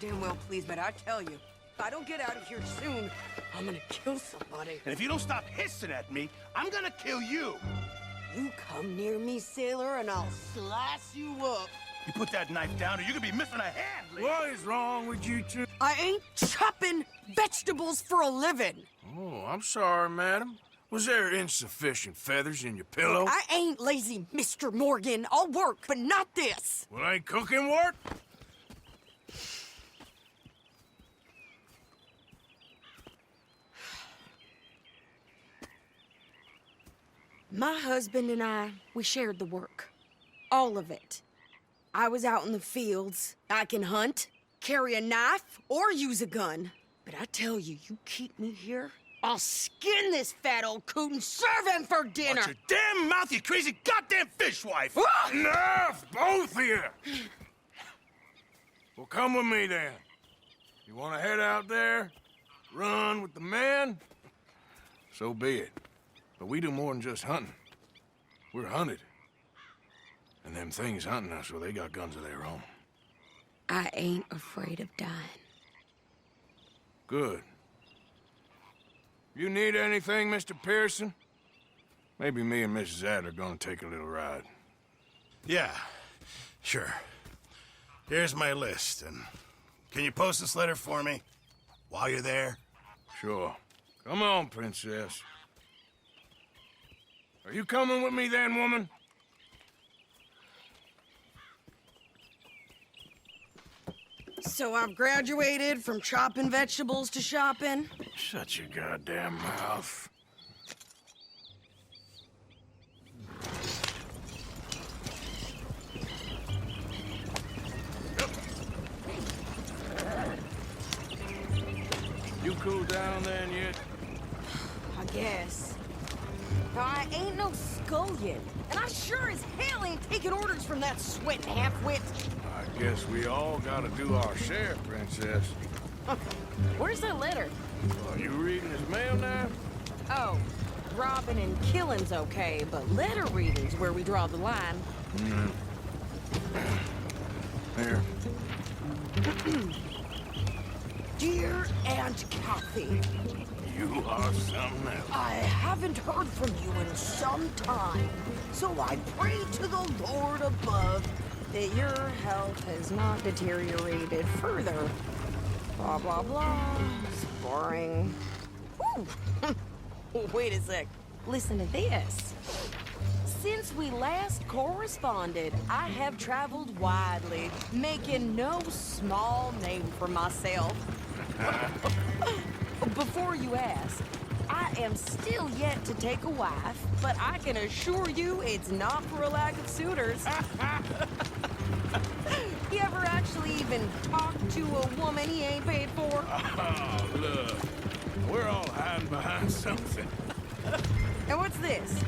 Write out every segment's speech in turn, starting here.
You're damn well pleased, but I tell you, if I don't get out of here soon, I'm gonna kill somebody. And if you don't stop hissing at me, I'm gonna kill you. You come near me, sailor, and I'll slice you up. You put that knife down or you're gonna be missing a hand, lady. What is wrong with you two? I ain't chopping vegetables for a living. Oh, I'm sorry, madam. Was there insufficient feathers in your pillow? I ain't lazy, Mr. Morgan. I'll work, but not this. Well, ain't cooking work? My husband and I, we shared the work. All of it. I was out in the fields. I can hunt, carry a knife, or use a gun. But I tell you, you keep me here, I'll skin this fat old coot and serve him for dinner. Watch your damn mouth, you crazy goddamn fishwife! Enough, both of you! Well, come with me then. You want to head out there, run with the men? So be it. But we do more than just hunting. We're hunted. And them things hunting us, well, they got guns of their own. I ain't afraid of dying. Good. You need anything, Mr. Pearson? Maybe me and Mrs. Adler are gonna take a little ride. Yeah, sure. Here's my list, and can you post this letter for me while you're there? Sure. Come on, Princess. Are you coming with me then, woman? So I've graduated from chopping vegetables to shopping. Shut your goddamn mouth. You cool down then yet? I guess. I ain't no scullion, and I sure as hell ain't taking orders from that sweating half-wit. I guess we all gotta do our share, Princess. Where's that letter? Are you reading his mail now? Oh, robbing and killing's okay, but letter reading's where we draw the line. Here. Dear Aunt Kathy, You are something else. I haven't heard from you in some time, so I pray to the Lord above that your health has not deteriorated further. Blah, blah, blah. It's boring. Ooh. Wait a sec. Listen to this. Since we last corresponded, I have traveled widely, making no small name for myself. Before you ask, I am still yet to take a wife, but I can assure you it's not for a lack of suitors. You ever actually even talked to a woman he ain't paid for? Oh, look. We're all hiding behind something. And what's this?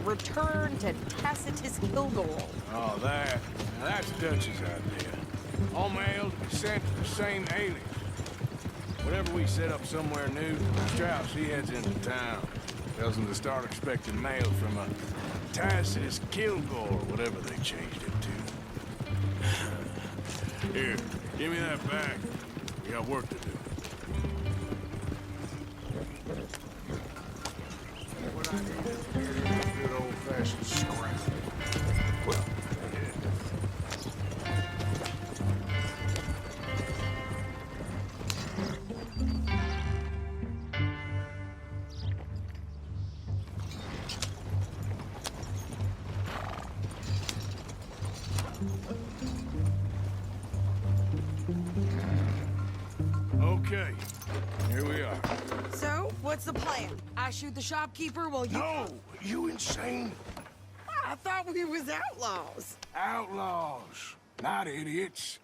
Return to Tacitus Kilgore. Oh, that's Dutch's idea. All mail to be sent to the same alias. Whenever we set up somewhere new, Strauss, he heads into town. Tells them to start expecting mail from a Tacitus Kilgore, whatever they changed it to. Here, give me that back. We got work to do. What I need here is good old-fashioned scrap. Well, okay, here we are. So, what's the plan? I shoot the shopkeeper while you... No, you insane? I thought we was outlaws. Outlaws, not idiots.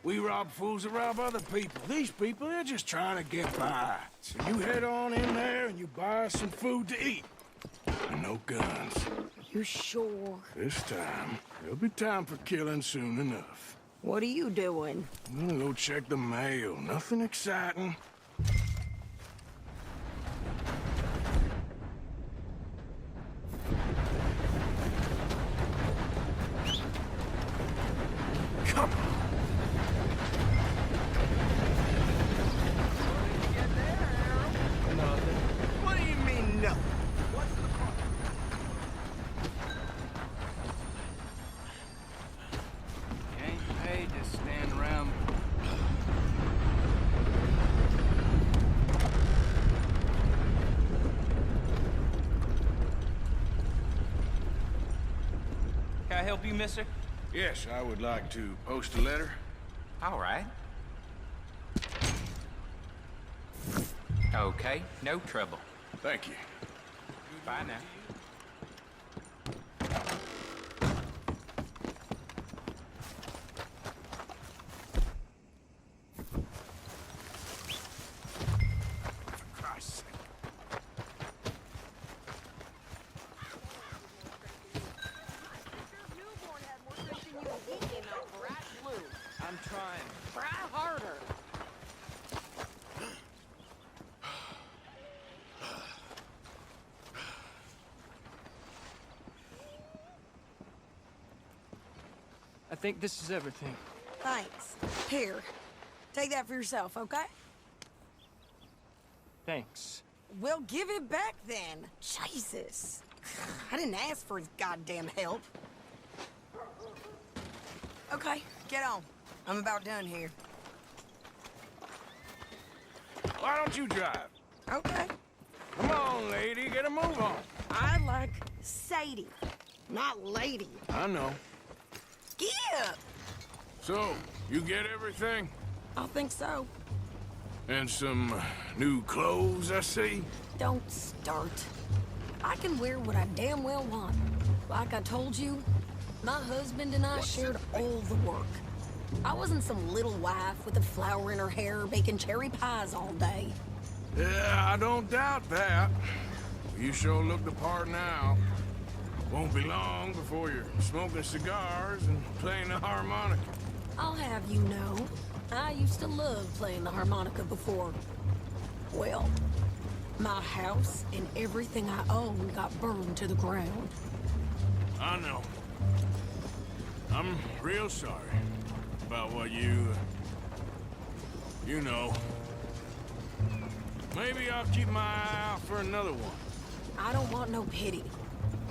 We rob fools that rob other people. These people, they're just trying to get by. So you head on in there and you buy us some food to eat. And no guns. You sure? This time, there'll be time for killing soon enough. What are you doing? I'm gonna go check the mail. Nothing exciting. Come on. Can I help you, mister? Yes, I would like to post a letter. All right. Okay, no trouble. Thank you. Bye now. For Christ's sake. I'm trying. Try harder. I think this is everything. Thanks. Here, take that for yourself, okay? Thanks. Well, give it back then. Jesus. I didn't ask for his goddamn help. Okay, get on. I'm about done here. Why don't you drive? Okay. Come on, lady, get a move on. I like Sadie, not lady. I know. Skip! So, you get everything? I think so. And some new clothes, I see? Don't start. I can wear what I damn well want. Like I told you, my husband and I shared all the work. I wasn't some little wife with a flower in her hair baking cherry pies all day. Yeah, I don't doubt that. You sure look the part now. Won't be long before you're smoking cigars and playing the harmonica. I'll have you know, I used to love playing the harmonica before. Well, my house and everything I own got burned to the ground. I know. I'm real sorry about what you know. Maybe I'll keep my eye out for another one. I don't want no pity.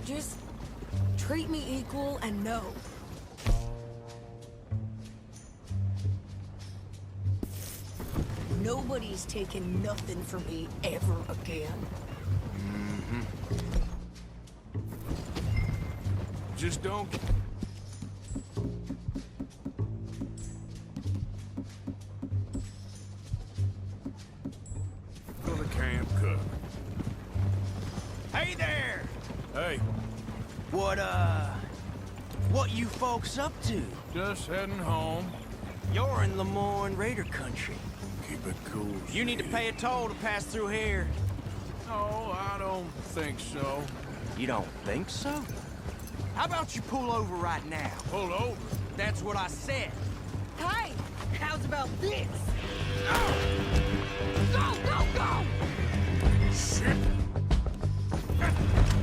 Just treat me equal and know. Nobody's taking nothing from me ever again. Just don't... For the camp cook. Hey there! Hey, What you folks up to? just heading home. You're in Lemoyne Raider country. Keep it cool. You need to pay a toll to pass through here. No, I don't think so. You don't think so? How about you pull over right now? Pull over. That's what I said. Hey, how's about this? No! Go, go, go! Shit!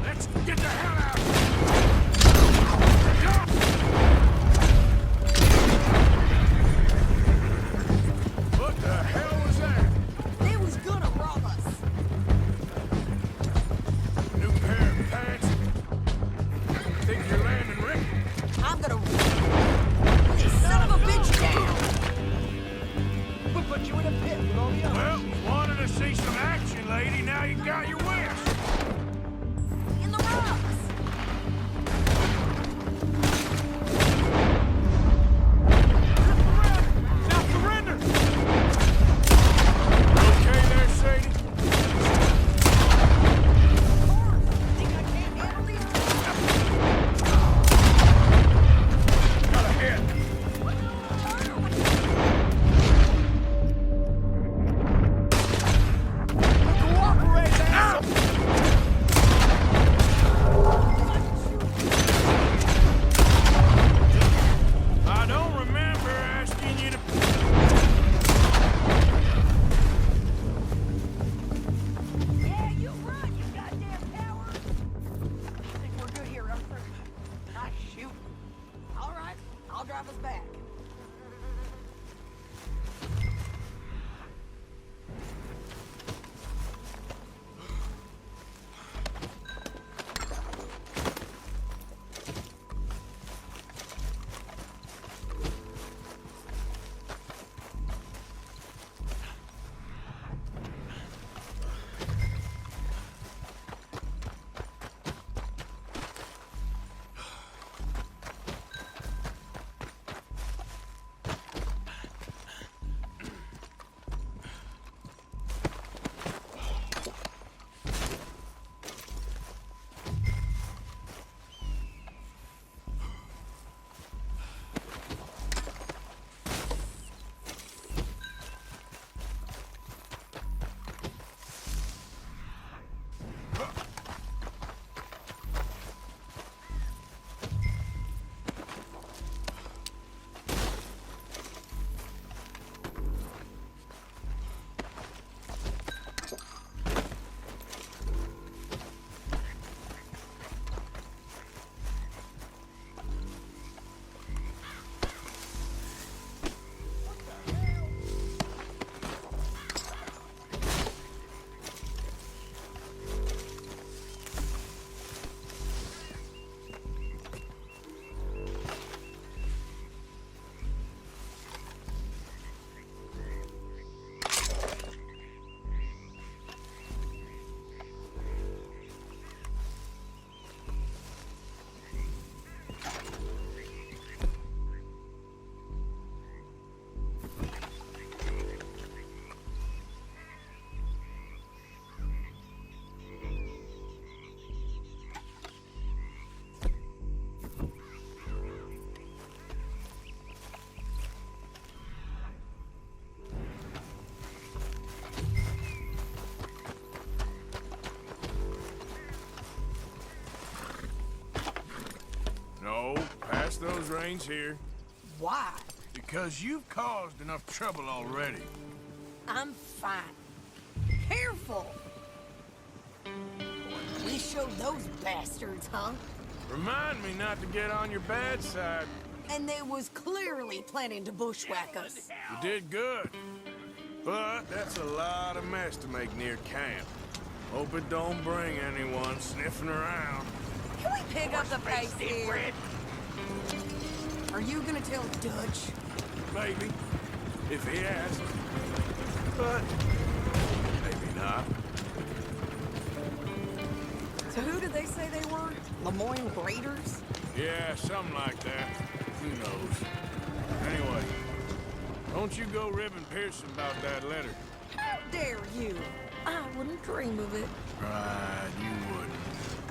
Let's get the hell out! What the hell was that? They was gonna rob us. New pair of pants? Think you're landing Rick? I'm gonna this son of a bitch down. We'll put you in a pit with all the others. Well, wanted to see some action, lady. Now you got your wish. In the rocks. Now surrender! Okay there, Sadie? Think I can't handle these? Got a hit. Cooperate, asshole! those reins here. Why? Because you've caused enough trouble already. I'm fine. Careful! We showed those bastards, huh? Remind me not to get on your bad side. And they was clearly planning to bushwhack us. You did good. But that's a lot of mess to make near camp. Hope it don't bring anyone sniffing around. Can we pick up the pace here? Are you gonna tell Dutch? Maybe. If he asks. But maybe not. So who did they say they were? Lemoyne Raiders? Yeah, something like that. Who knows? Anyway, don't you go ribbing Pearson about that letter. How dare you? I wouldn't dream of it. Right, you wouldn't.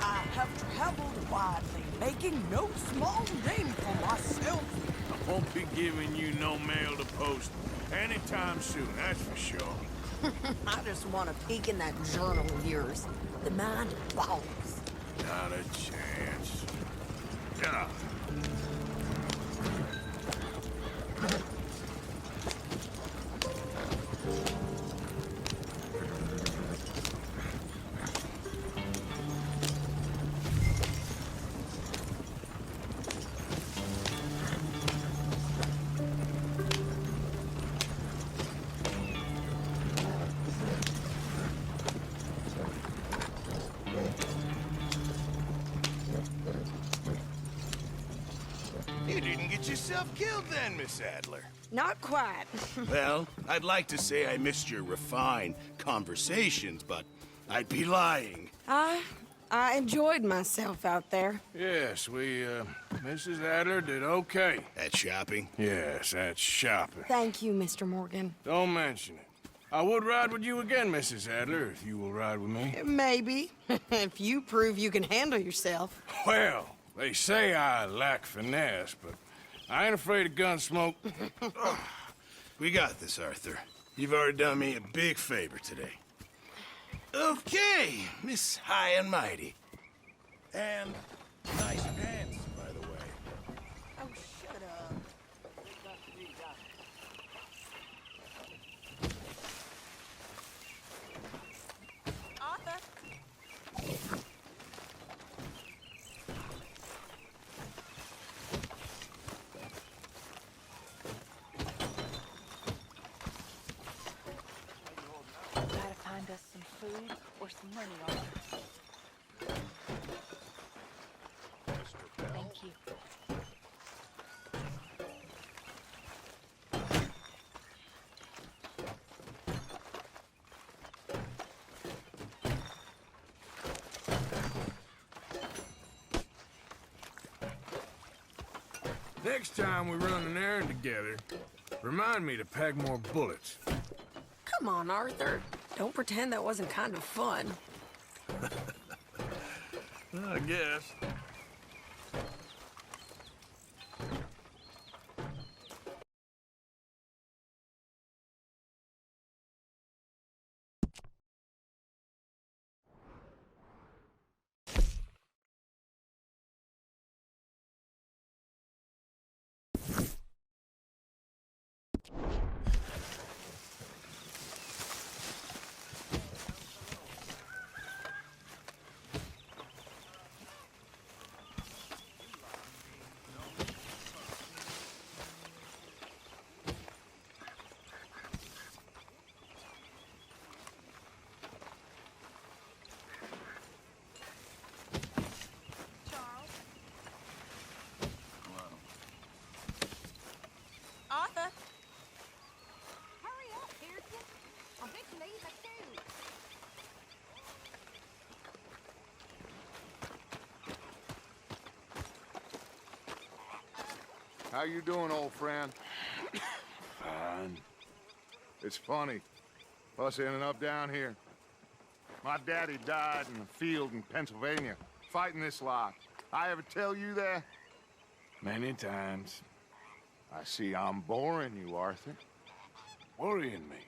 I have traveled widely, making no small name for myself. I won't be giving you no mail to post anytime soon, that's for sure. I just want to peek in that journal of yours. The mind boggles. Not a chance. Yeah. You didn't get yourself killed then, Miss Adler. Not quite. Well, I'd like to say I missed your refined conversations, but I'd be lying. I enjoyed myself out there. Yes, Mrs. Adler did okay. At shopping? Yes, that's shopping. Thank you, Mr. Morgan. Don't mention it. I would ride with you again, Mrs. Adler, if you will ride with me. Maybe. If you prove you can handle yourself. Well, they say I lack finesse, but I ain't afraid of gun smoke. We got this, Arthur. You've already done me a big favor today. Okay, Miss High and Mighty. And nice pants, by the way. Oh, shut up. Arthur? Gotta find us some food or some money on it. Thank you. Next time we run an errand together, remind me to pack more bullets. Come on, Arthur. Don't pretend that wasn't kind of fun. I guess. Arthur? Hurry up, Pearson. I'm fixing to eat my food. How you doing, old friend? Fine. It's funny, us ending up down here. My daddy died in the field in Pennsylvania, fighting this lot. I ever tell you that? Many times. I see I'm boring you, Arthur. Worrying me.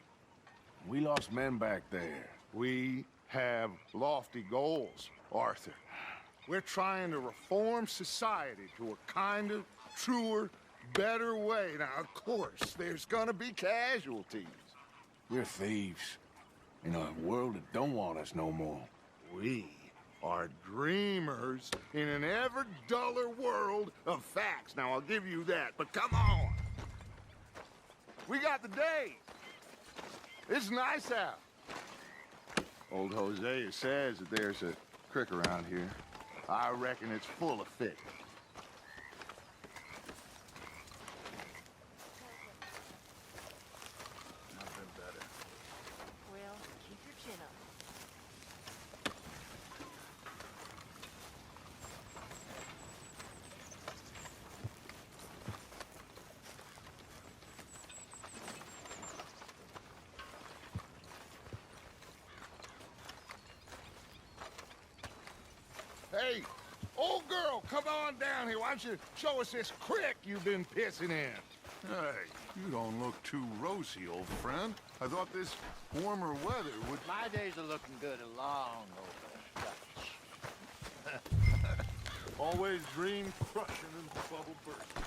We lost men back there. We have lofty goals, Arthur. We're trying to reform society to a kind of truer, better way. Now, of course, there's gonna be casualties. We're thieves in a world that don't want us no more. We are dreamers in an ever duller world of facts. Now, I'll give you that, but come on. We got the day. It's nice out. Old Hosea says that there's a creek around here. I reckon it's full of fish. Nothing better. Well, keep your chin up. Hey, old girl, come on down here. Why don't you show us this creek you've been pissing in? Hey, you don't look too rosy, old friend. I thought this warmer weather would... My days are looking good along over Dutch. Always dream crushing and bubble bursting.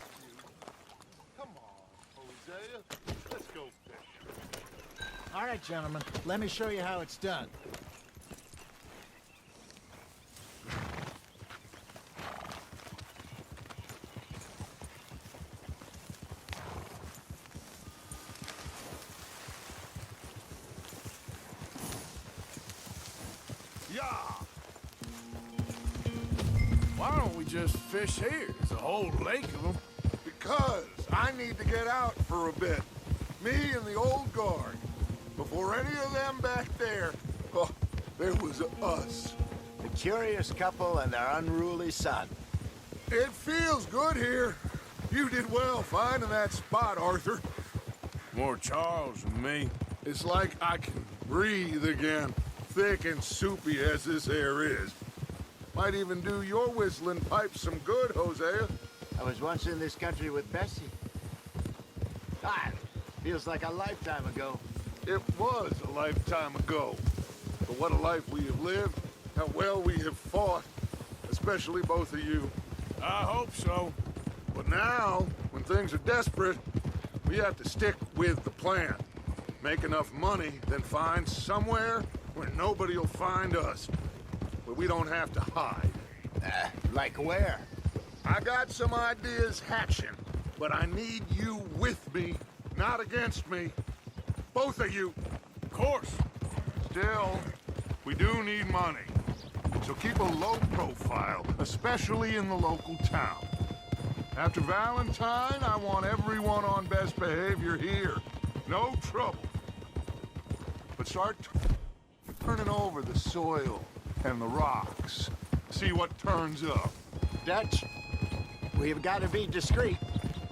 Come on, Hosea. Let's go fishing. All right, gentlemen, let me show you how it's done. Yeah. Why don't we just fish here? There's a whole lake of them. Because I need to get out for a bit. Me and the old guard. Before any of them back there, oh, there was us. The curious couple and their unruly son. It feels good here. You did well finding that spot, Arthur. More Charles than me. It's like I can breathe again, thick and soupy as this air is. Might even do your whistling pipes some good, Hosea. I was once in this country with Bessie. God, feels like a lifetime ago. It was a lifetime ago. But what a life we have lived, how well we have fought, especially both of you. I hope so. But now, when things are desperate, we have to stick with the plan. Make enough money, then find somewhere where nobody will find us. Where we don't have to hide. Like where? I got some ideas hatching, but I need you with me, not against me. Both of you. Of course. Still, we do need money. So keep a low profile, especially in the local town. After Valentine, I want everyone on best behavior here. No trouble. But start turning over the soil and the rocks. See what turns up. Dutch, we've got to be discreet.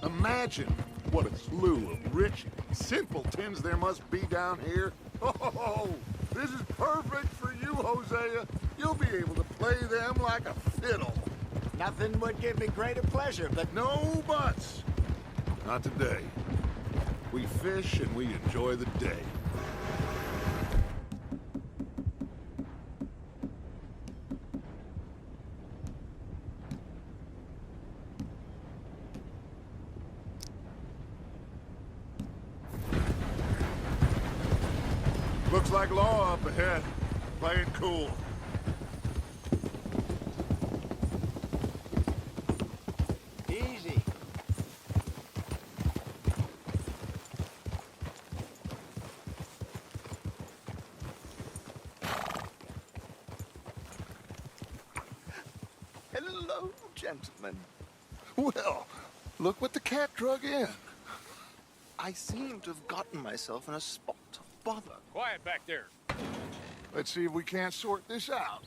Imagine what a slew of rich simpletons there must be down here. Oh, this is perfect for you, Hosea. You'll be able to play them like a fiddle. Nothing would give me greater pleasure, but No buts. Not today. We fish and we enjoy the day. Looks like law up ahead. Play it cool. easy. Hello, gentlemen. Well, look what the cat drug in. I seem to have gotten myself in a spot of bother. Quiet back there. Let's see if we can't sort this out.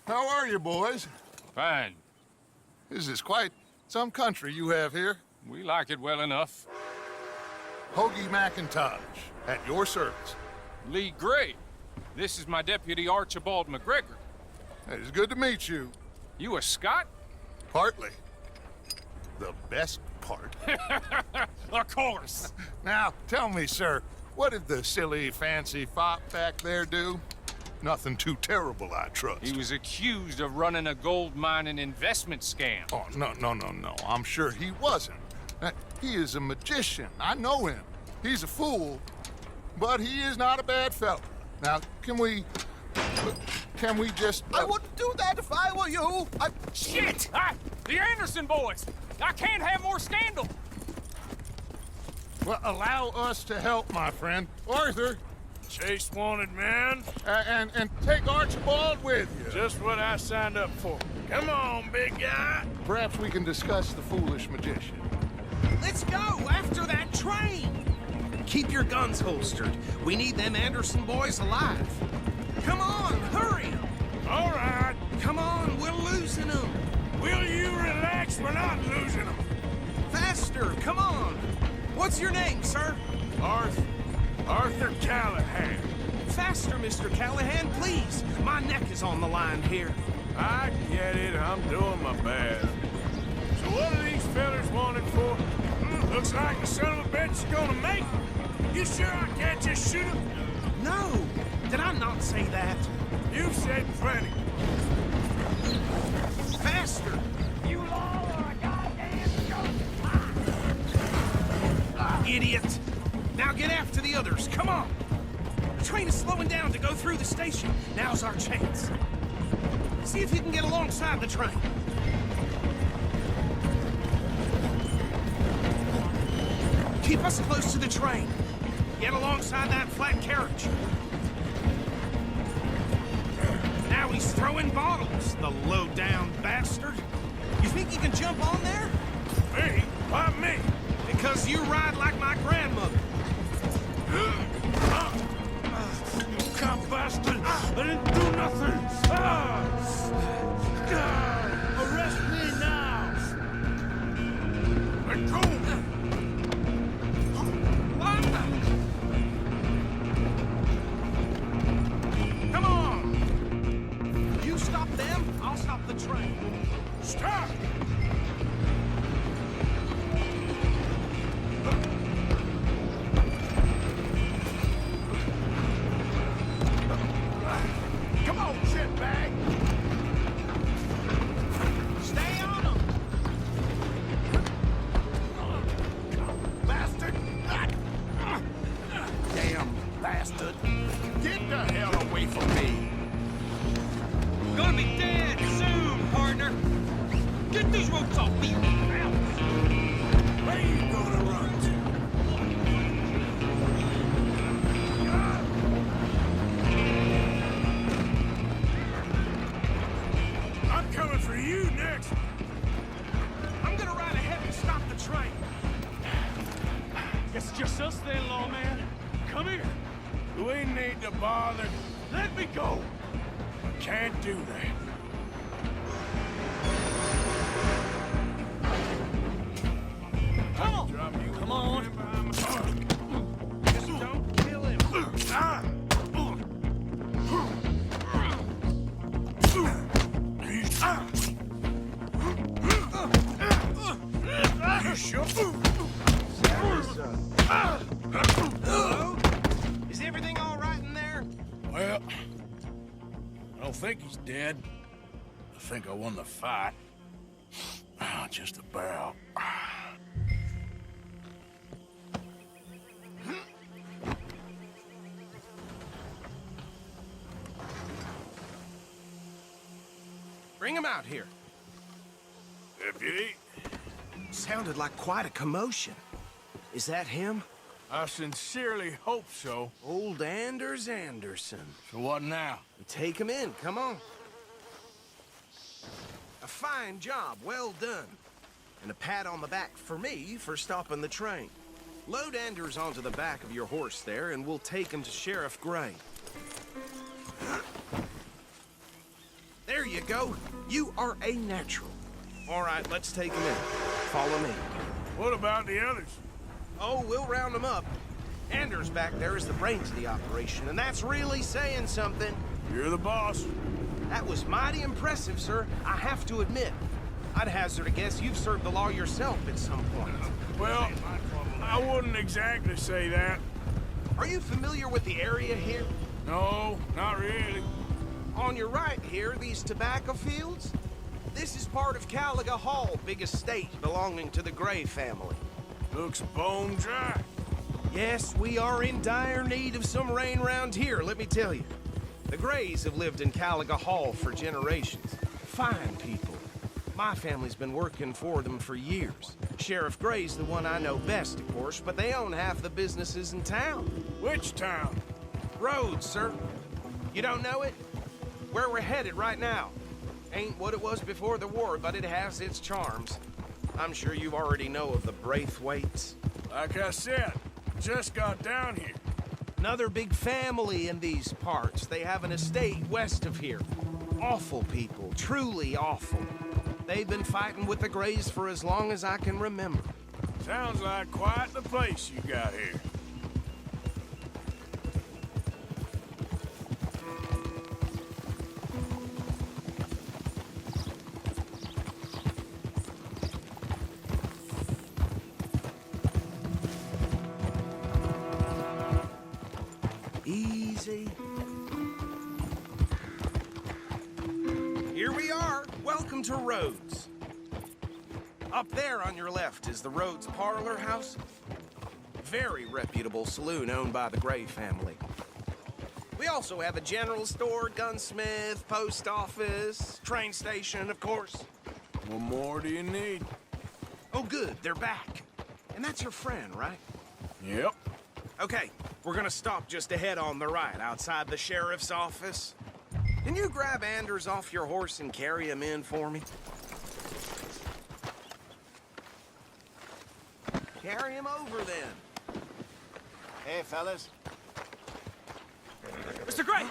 How are you, boys? Fine. This is quite some country you have here. We like it well enough. Hoagie McIntosh, at your service. Lee Gray. This is my deputy Archibald McGregor. It is good to meet you. You a Scot? Partly. The best part. Of course. Now, tell me, sir, what did the silly, fancy fop back there do? Nothing too terrible, I trust. He was accused of running a gold mining investment scam. Oh, no. I'm sure he wasn't. He is a magician. I know him. He's a fool, but he is not a bad fellow. Now, can we just... I wouldn't do that if I were you. Shit! The Anderson boys! I can't have more scandal! Well, allow us to help, my friend. Arthur, Chase wanted man. and take Archibald with you. Just what I signed up for. Come on, big guy. Perhaps we can discuss the foolish magician. Let's go after that train. Keep your guns holstered. We need them Anderson boys alive. Come on, hurry. All right. Come on, we're losing them. Will you relax? We're not losing them. Faster, come on. What's your name, sir? Arthur Callahan. Faster, Mr. Callahan, please. My neck is on the line here. I get it. I'm doing my best. So what are these fellas wanted for? Looks like the son of a bitch is gonna make it. You sure I can't just shoot him? No, did I not say that? You said plenty. Faster. You all are a goddamn joke. Idiot. Now get after the others, come on. The train is slowing down to go through the station. Now's our chance. See if you can get alongside the train. Keep us close to the train. Get alongside that flat carriage. Now he's throwing bottles, the low-down bastard. You think you can jump on there? Me? Why me? Because you ride like my grandmother. You cunt bastard! I didn't do nothing! Arrest me now! Let go! Come on! You stop them, I'll stop the train. Stop! Come on, shitbag! Stay on them! Bastard! Damn bastard! Get the hell away from me! Gonna be dead soon, partner. Get these ropes off me. Where you gonna run to? I'm coming for you next. I'm gonna ride ahead and stop the train. Guess it's just us then, lawman. Come here. We need to bother. Let me go. Can't do that. Come on. Come on. Just don't kill him. You sure? Hello? Is everything all right in there? Well, I don't think he's dead. I think I won the fight. Just about. Bring him out here. Deputy, Sounded like quite a commotion. Is that him? I sincerely hope so. Old Anders Anderson. So what now? Take him in, come on. A fine job, well done. And a pat on the back for me for stopping the train. Load Anders onto the back of your horse there, and we'll take him to Sheriff Gray. There you go. You are a natural. All right, let's take him in. Follow me. What about the others? Oh, we'll round them up. Anders back there is the brains of the operation, and that's really saying something. You're the boss. That was mighty impressive, sir. I have to admit. I'd hazard a guess you've served the law yourself at some point. Well, I wouldn't exactly say that. Are you familiar with the area here? No, not really. On your right here, these tobacco fields? This is part of Caliga Hall, big estate belonging to the Gray family. Looks bone dry. Yes, we are in dire need of some rain round here, let me tell you. The Grays have lived in Caliga Hall for generations. Fine people. My family's been working for them for years. Sheriff Gray's the one I know best, of course, but they own half the businesses in town. Which town? Rhodes, sir. You don't know it? Where we're headed right now. Ain't what it was before the war, but it has its charms. I'm sure you already know of the Braithwaites. Like I said, just got down here. Another big family in these parts. They have an estate west of here. Awful people, truly awful. They've been fighting with the Grays for as long as I can remember. Sounds like quite the place you got here. Easy. Here we are. Welcome to Rhodes. Up there on your left is the Rhodes Parlor House. Very reputable saloon owned by the Gray family. We also have a general store, gunsmith, post office, train station, of course. What more do you need? Oh, good. They're back. And that's your friend, right? Yep. Okay, we're gonna stop just ahead on the right, outside the sheriff's office. Can you grab Anders off your horse and carry him in for me? Carry him over, then. Hey, fellas. Mr. Gray!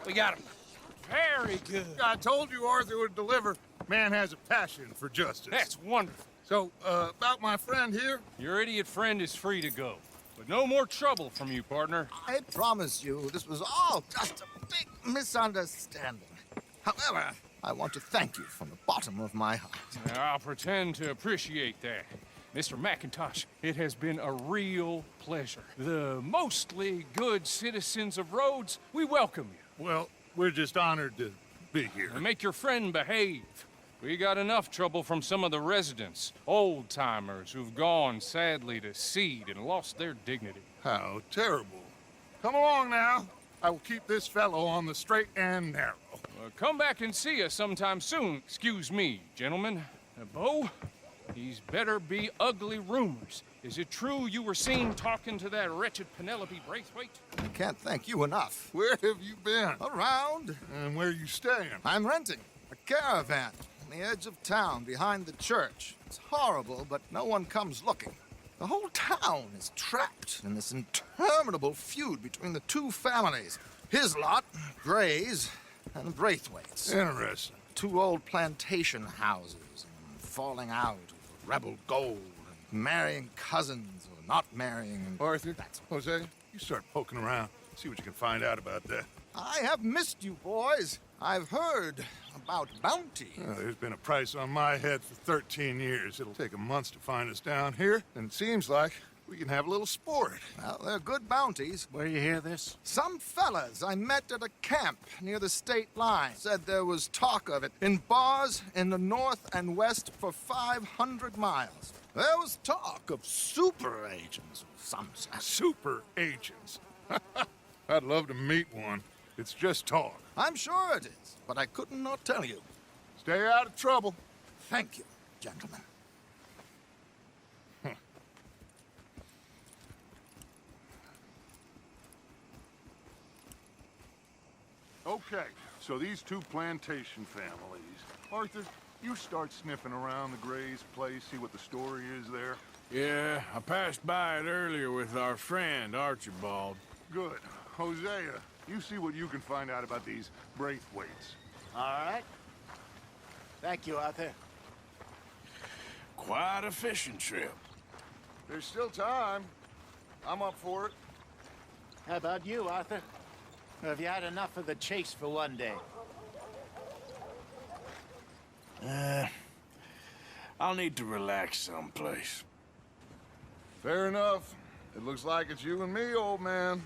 We got him. Very good. I told you Arthur would deliver. Man has a passion for justice. That's wonderful. So, about my friend here? Your idiot friend is free to go. But no more trouble from you, partner. I promise you, this was all just a big misunderstanding. However, I want to thank you from the bottom of my heart. I'll pretend to appreciate that. Mr. McIntosh, it has been a real pleasure. The mostly good citizens of Rhodes, we welcome you. Well, we're just honored to be here. And make your friend behave. We got enough trouble from some of the residents, old-timers who've gone, sadly, to seed and lost their dignity. How terrible. Come along now. I will keep this fellow on the straight and narrow. Come back and see us sometime soon. Excuse me, gentlemen. Bo, these better be ugly rumors. Is it true you were seen talking to that wretched Penelope Braithwaite? I can't thank you enough. Where have you been? Around. And where are you staying? I'm renting a caravan on the edge of town behind the church. It's horrible, but no one comes looking. The whole town is trapped in this interminable feud between the two families. His lot, Gray's, and Braithwaite's. Interesting. Two old plantation houses, and falling out over rebel gold, and marrying cousins or not marrying. And Arthur, Jose, you start poking around. See what you can find out about that. I have missed you, boys. I've heard about bounty. There's been a price on my head for 13 years. It'll take 'em months to find us down here, and it seems like we can have a little sport. Well, they're good bounties. Where you hear this? Some fellas I met at a camp near the state line said there was talk of it in bars in the north and west for 500 miles. There was talk of super agents of some sort. Super agents. I'd love to meet one. It's just talk. I'm sure it is, but I couldn't not tell you. Stay out of trouble. Thank you, gentlemen. Okay, so these two plantation families. Arthur, you start sniffing around the Gray's place, see what the story is there. Yeah, I passed by it earlier with our friend, Archibald. Good. Hosea, you see what you can find out about these Braithwaites. All right. Thank you, Arthur. Quite a fishing trip. There's still time. I'm up for it. How about you, Arthur? Or have you had enough of the chase for one day? I'll need to relax someplace. Fair enough. It looks like it's you and me, old man.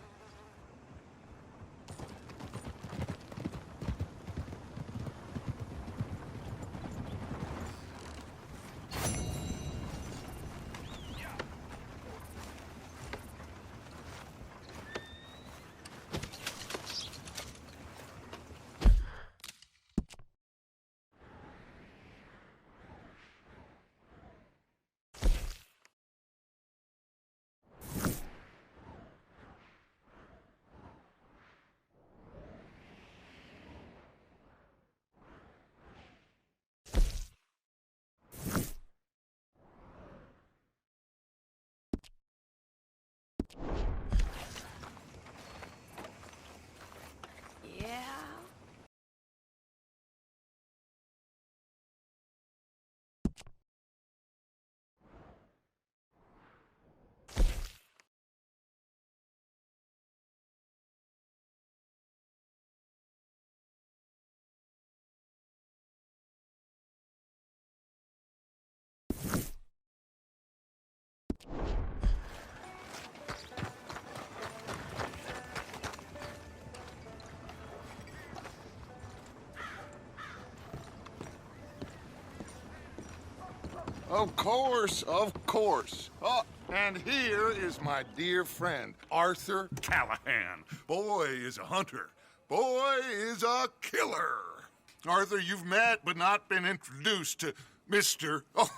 Of course, of course. Oh, and here is my dear friend, Arthur Callahan. Boy is a hunter. Boy is a killer. Arthur, you've met but not been introduced to Mr. Oh,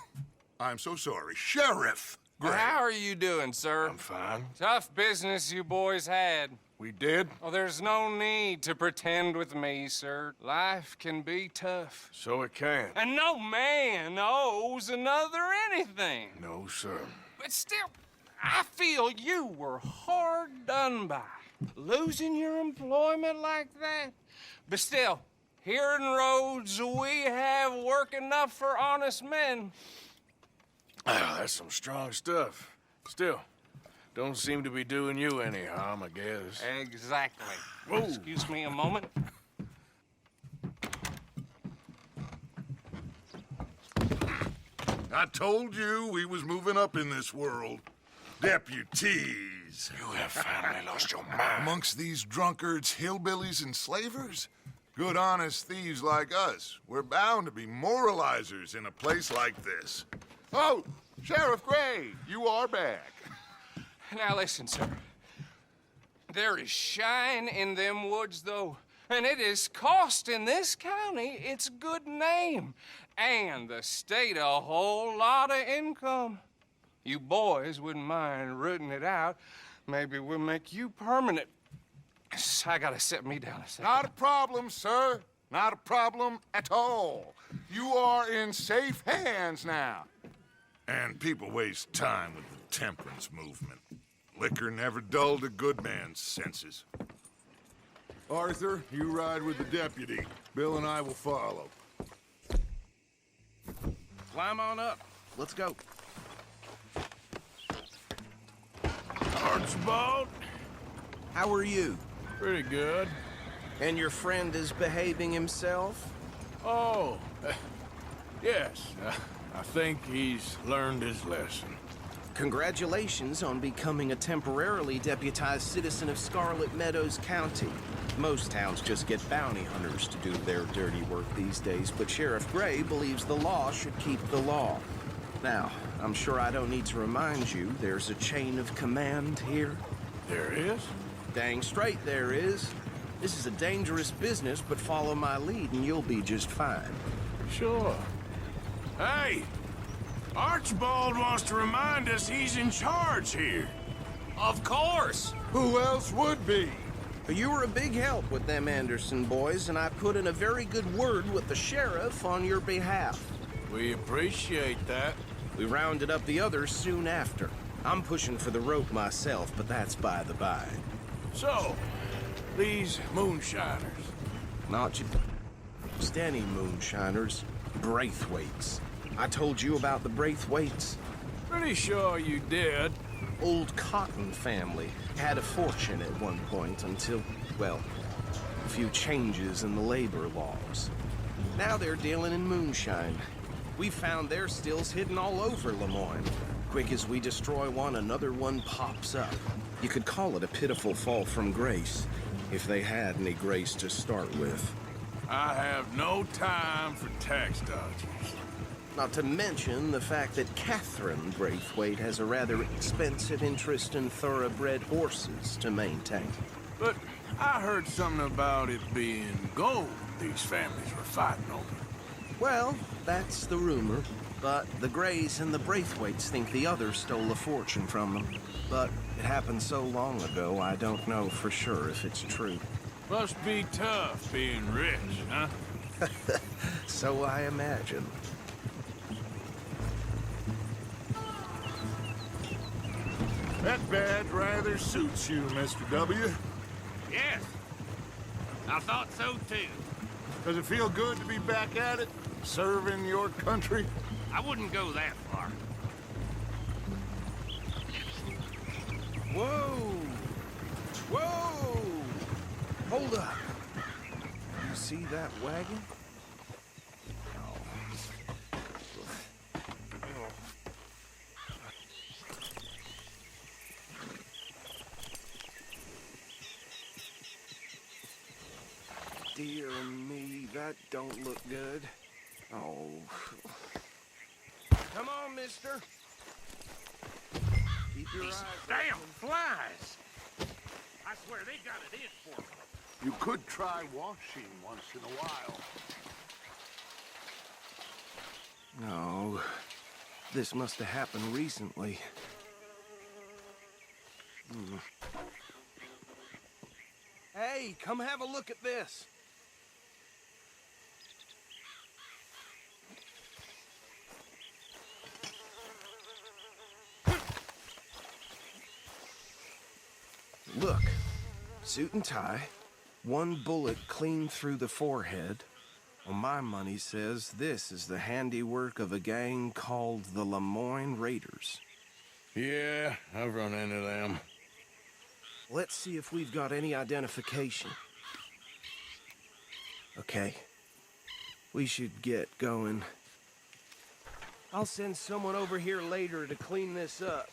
I'm so sorry, Sheriff Gray. How are you doing, sir? I'm fine. Tough business you boys had. We did? Oh, there's no need to pretend with me, sir. Life can be tough. So it can. And no man owes another anything. No, sir. But still, I feel you were hard done by. Losing your employment like that. But still, here in Rhodes, we have work enough for honest men. That's some strong stuff. Still, don't seem to be doing you any harm, I guess. Exactly. Whoa. Excuse me a moment. I told you we was moving up in this world. Deputies. You have finally lost your mind. Amongst these drunkards, hillbillies, and slavers? Good, honest thieves like us. We're bound to be moralizers in a place like this. Oh, Sheriff Gray, you are back. Now listen, sir. There is shine in them woods, though, and it is costing this county its good name and the state a whole lot of income. You boys wouldn't mind rooting it out. Maybe we'll make you permanent. I gotta sit me down a second. Not a problem, sir. Not a problem at all. You are in safe hands now. And people waste time with the temperance movement. Liquor never dulled a good man's senses. Arthur, you ride with the deputy. Bill and I will follow. Climb on up. Let's go. Archibald? How are you? Pretty good. And your friend is behaving himself? Oh, yes. I think he's learned his lesson. Congratulations on becoming a temporarily deputized citizen of Scarlet Meadows County. Most towns just get bounty hunters to do their dirty work these days, but Sheriff Gray believes the law should keep the law. Now, I'm sure I don't need to remind you there's a chain of command here. There is? Dang straight there is. This is a dangerous business, but follow my lead and you'll be just fine. Sure. Hey! Archibald wants to remind us he's in charge here. Of course. Who else would be? You were a big help with them Anderson boys, and I put in a very good word with the sheriff on your behalf. We appreciate that. We rounded up the others soon after. I'm pushing for the rope myself, but that's by the by. So, these moonshiners. Not just any moonshiners. Braithwaites. I told you about the Braithwaites. Pretty sure you did. Old Cotton family had a fortune at one point until, well, a few changes in the labor laws. Now they're dealing in moonshine. We found their stills hidden all over Lemoyne. Quick as we destroy one, another one pops up. You could call it a pitiful fall from grace, if they had any grace to start with. I have no time for tax dodgers. Not to mention the fact that Catherine Braithwaite has a rather expensive interest in thoroughbred horses to maintain. But I heard something about it being gold these families were fighting over. Well, that's the rumor. But the Grays and the Braithwaites think the others stole a fortune from them. But it happened so long ago, I don't know for sure if it's true. Must be tough being rich, huh? So I imagine. That badge rather suits you, Mr. W. Yes. I thought so too. Does it feel good to be back at it? Serving your country? I wouldn't go that far. Whoa! Whoa! Hold up. You see that wagon? Dear me, that don't look good. Oh. Come on, mister. Keep your eyes Damn flies! I swear they got it in for me. You could try washing once in a while. No, this must have happened recently. Hey, come have a look at this. Look, suit and tie, one bullet clean through the forehead. Well, my money says this is the handiwork of a gang called the Lemoyne Raiders. Yeah, I've run into them. Let's see if we've got any identification. Okay. We should get going. I'll send someone over here later to clean this up.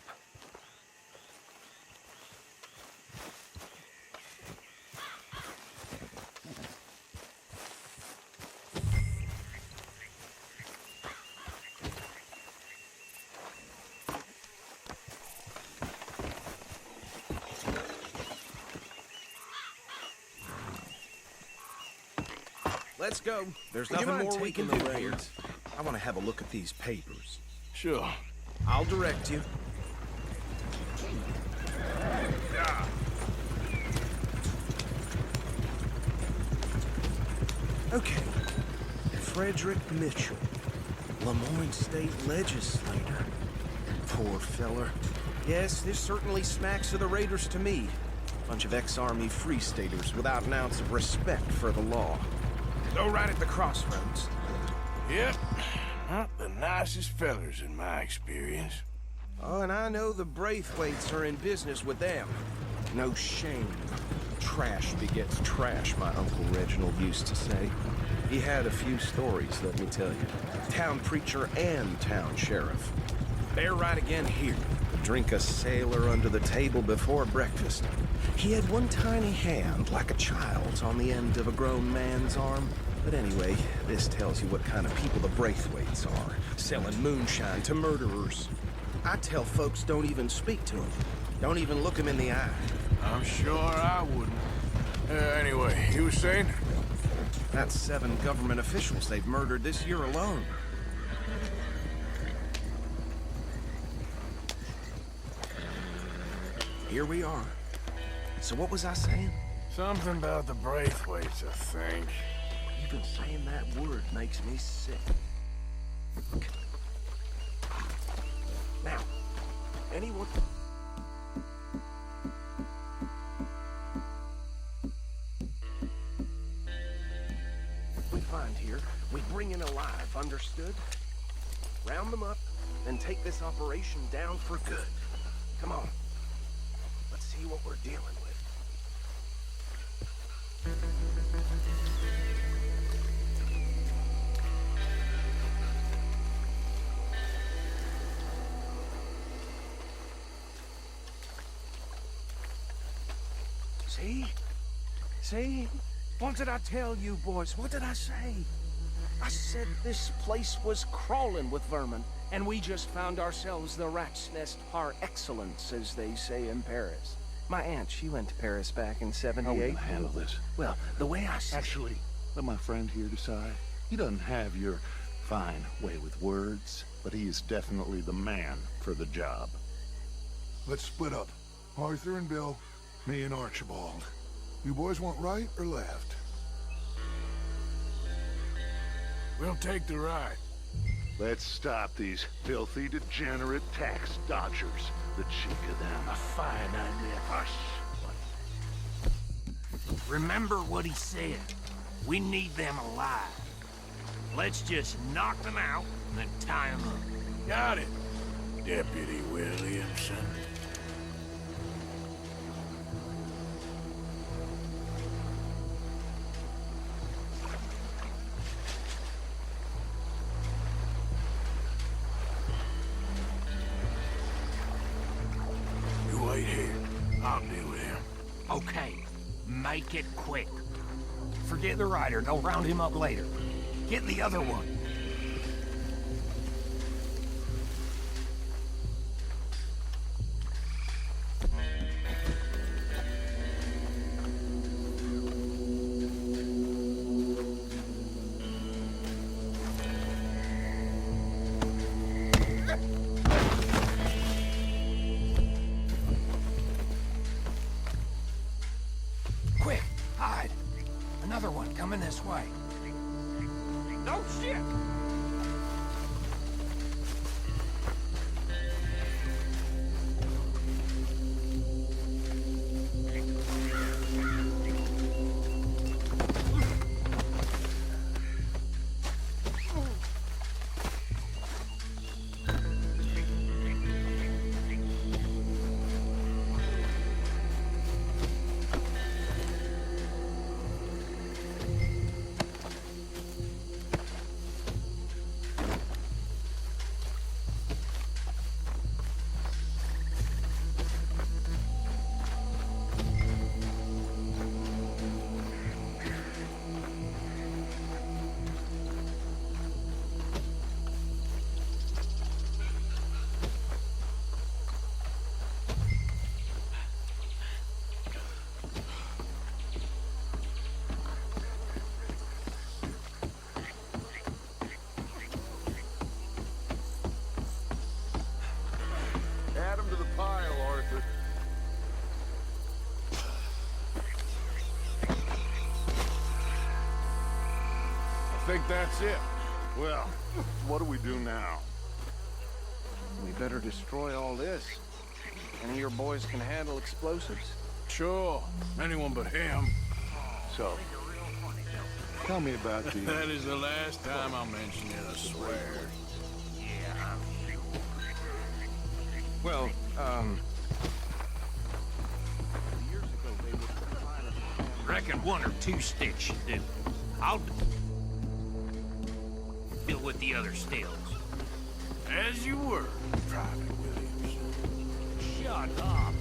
Let's go. There's nothing more we can do here. I want to have a look at these papers. Sure. I'll direct you. Okay. Frederick Mitchell, Lemoyne State Legislator. Poor feller. Yes, this certainly smacks of the Raiders to me. Bunch of ex-Army Free Staters without an ounce of respect for the law. Go right at the crossroads. Yep. Not the nicest fellers in my experience. Oh, and I know the Braithwaites are in business with them. No shame. Trash begets trash, my Uncle Reginald used to say. He had a few stories, let me tell you. Town preacher and town sheriff. They're right again here. Drink a sailor under the table before breakfast. He had one tiny hand, like a child's, on the end of a grown man's arm. But anyway, this tells you what kind of people the Braithwaites are, selling moonshine to murderers. I tell folks don't even speak to them. Don't even look them in the eye. I'm sure I wouldn't. Anyway, you were saying? That's 7 government officials they've murdered this year alone. Here we are. So what was I saying? Something about the Braithwaites, I think. Even saying that word makes me sick. Now, anyone... we find here, we bring in alive, understood? Round them up, then take this operation down for good. Come on. Let's see what we're dealing with. See? See? What did I tell you, boys? What did I say? I said this place was crawling with vermin, and we just found ourselves the rat's nest par excellence, as they say in Paris. My aunt, she went to Paris back in '78. How are we gonna handle this? Well, the way I see Actually, let my friend here decide. He doesn't have your fine way with words, but he is definitely the man for the job. Let's split up. Arthur and Bill, me and Archibald. You boys want right or left? We'll take the right. Let's stop these filthy, degenerate tax dodgers. The cheek of them. A fine idea. Hush. Remember what he said. We need them alive. Let's just knock them out and then tie them up. Got it, Deputy Williamson. You wait here. I'll deal with him. Okay, make it quick. Forget the rider, go round him up later. Get the other one. another one coming this way. No shit! Add them to the pile, Arthur. I think that's it. Well, what do we do now? We better destroy all this. Any of your boys can handle explosives? Sure, anyone but him. So, tell me about the... That is the last time I'll mention it, I swear. Well, Reckon one or two sticks should do. I'll deal with the other stills. As you were, Private Williams. Shut up.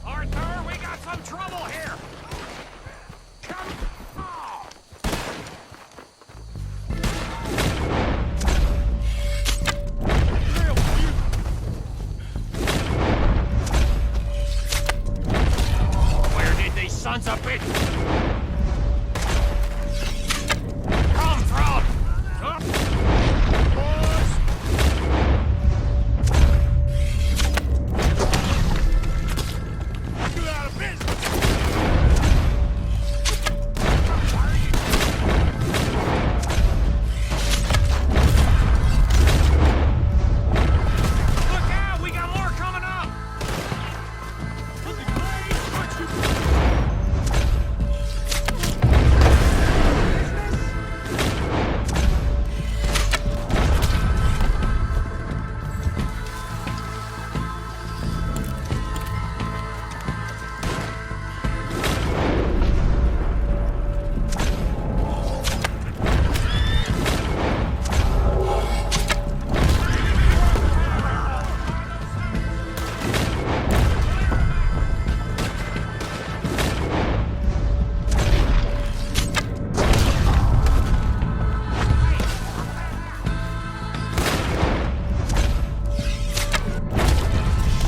Arthur, we got some trouble here! Come on! Where did these sons of bitches come from? Up! Boys! You out of business! Look out! We got more coming up!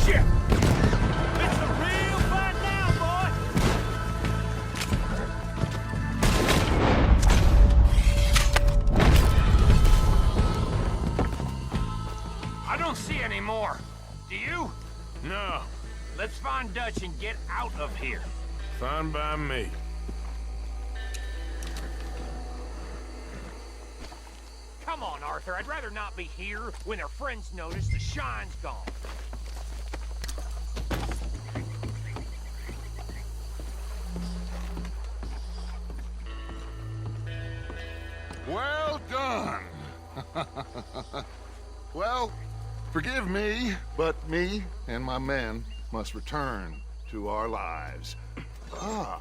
Shit! It's the real fight now, boy! I don't see any more. Do you? No, Let's find Dutch and get out of here. fine by me. Come on, Arthur. I'd rather not be here when their friends notice the shine's gone. Well done! Well, forgive me, but me and my men must return to our lives. Ah,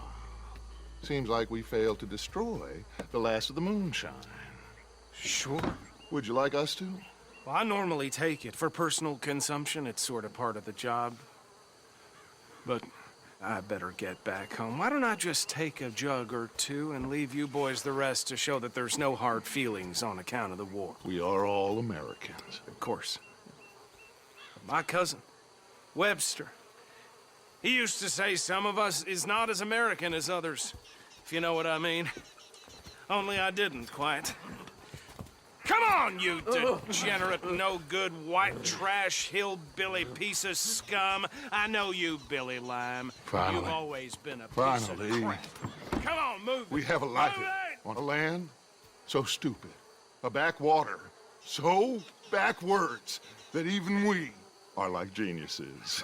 seems like we failed to destroy the last of the moonshine. sure. Would you like us to? Well, I normally take it. For personal consumption, it's sort of part of the job. But I better get back home. Why don't I just take a jug or two and leave you boys the rest to show that there's no hard feelings on account of the war? We are all Americans. Of course. My cousin, Webster, he used to say some of us is not as American as others, if you know what I mean. Only I didn't quite. Come on, you degenerate, no-good, white trash, hillbilly piece of scum. I know you, Billy Lime. Finally. You've always been a piece Finally. of crap. Come on, move We it. have a life Move it! on a land so stupid, a backwater so backwards that even we are like geniuses.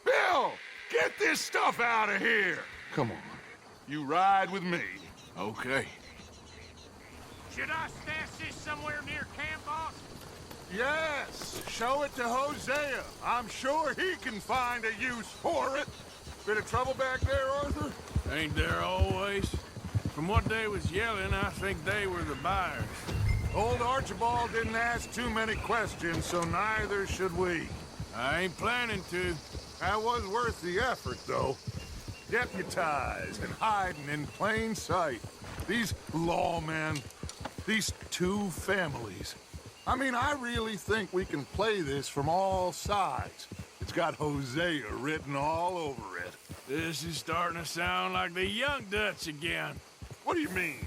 Bill, get this stuff out of here. Come on, you ride with me. Okay. Should I stash this somewhere near camp, boss? Yes, show it to Hosea. I'm sure he can find a use for it. Bit of trouble back there, Arthur? Ain't there always? From what they was yelling, I think they were the buyers. Old Archibald didn't ask too many questions, so neither should we. I ain't planning to. That was worth the effort, though. Deputized and hiding in plain sight. These lawmen, these two families. I mean, I really think we can play this from all sides. It's got Hosea written all over it. This is starting to sound like the Young Dutch again. What do you mean,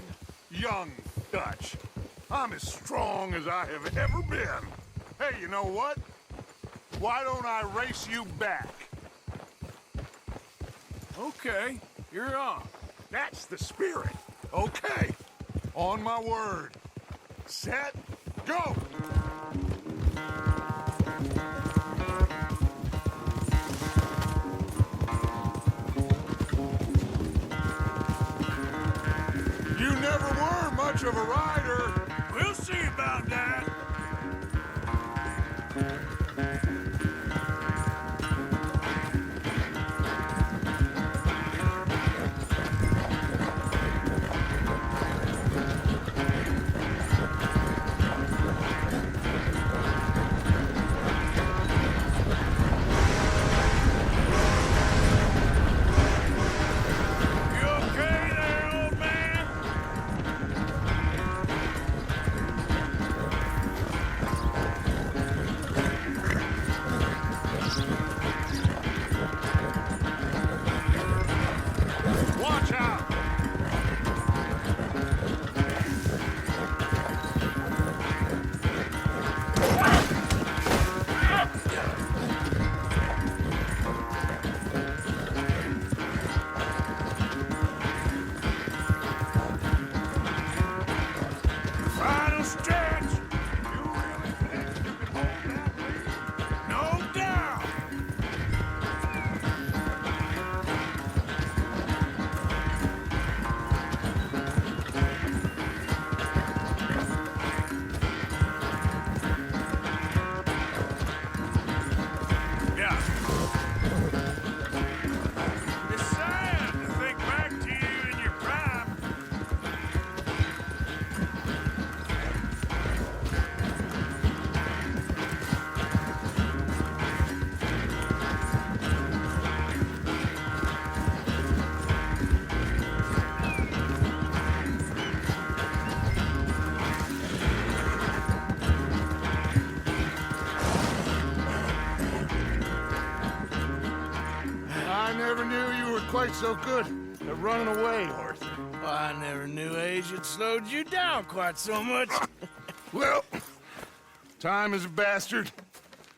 young Dutch? I'm as strong as I have ever been. Hey, you know what? Why don't I race you back? Okay, you're on. That's the spirit. Okay, on my word. Set, go! You never were much of a rider. We'll see about that. You okay there, old man? Watch out! Final stretch. You really think you can hold that lead? No doubt. Yeah. It's sad to think back to you in your prime. I never knew you were quite so good at running away, Arthur. Well, I never knew age had slowed you down quite so much. Well, time is a bastard.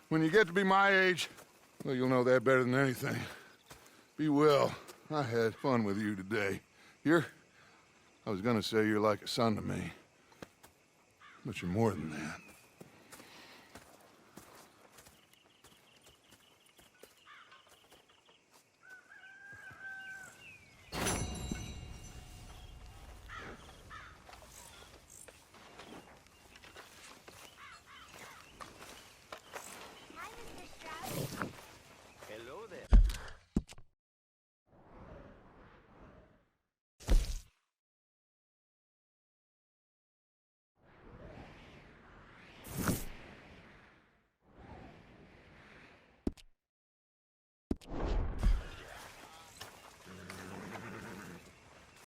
When you get to be my age, well, you'll know that better than anything. Be well. I had fun with you today. I was gonna say you're like a son to me, but you're more than that.